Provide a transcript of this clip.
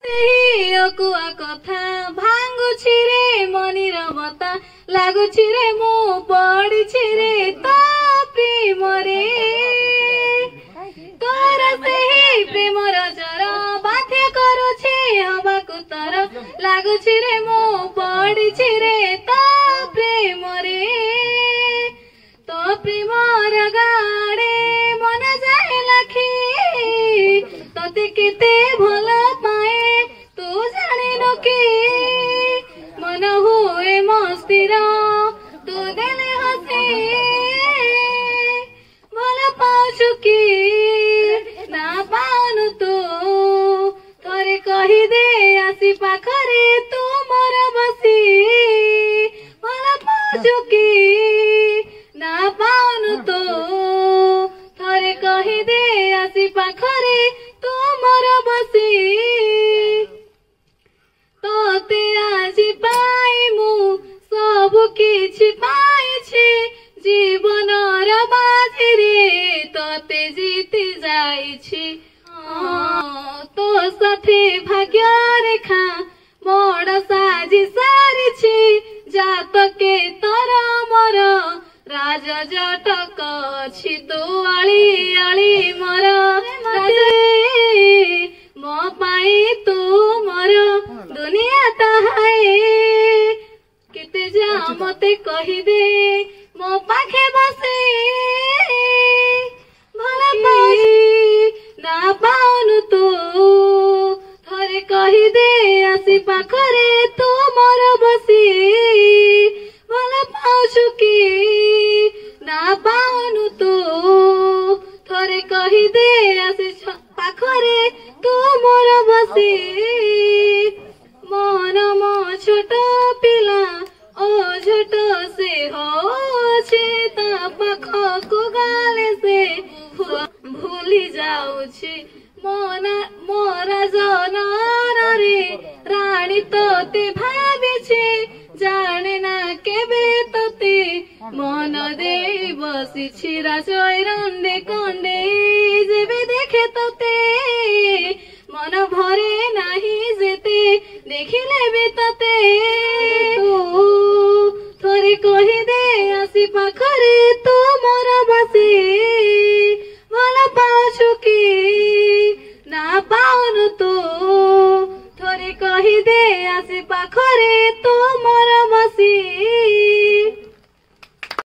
aqua कथा भांगुछि रे मनिर बता लागुछि रे मु पड़िछि रे तो प्रेम रे तोर सेही प्रेमर जर बाध्य करुछि हबाकु तर लागुछि रे मु पड़िछि रे तो प्रेम रे तो प्रेमर गाड़े मन जाए लाखी तते केते भल पाए तू जानिनु कि मन हुए मस्तिर तू देले हसी भल पाउछु कि ना पाउनु तू थोरे कही दे आसी पाखरे तू मोर बसी भल पाउछु कि ना पाउनु तू थोरे कही दे आसी पाखरे तू मोर बसी तोते आजी पाई मु सब किछि पाइछि जीवनर बाजीरे तोते जीति जाइछि तो साथे भाग्य रेखा बड़ साजी सारिछि जातके तर मोर राज जटक अछि तू आली आली मोर मो पाई तू मोर दुनिया ताहाए केते जा मते कहि दे मो पाखे बसे भला पाई ना पाउनु तू थरे कहि दे आसी पाखरे तू मोर बसी भला पाउछु कि ना पाउनु तू थरे कहि दे आसी पाखरे तू मोर बसी मन मो छोट पिला ओ झोट से होछि ता पाख को गाले से भूली जाउछि मोरा जनर रे रानी तोते भाबिछि जाने ना केबे तोते मन दे बसिछि राजय रंडे कंडे जेबे देखे तोते मन भरे नाही जेते देखिले बे तोते तू थोरे कहि दे आसी पाखरे तू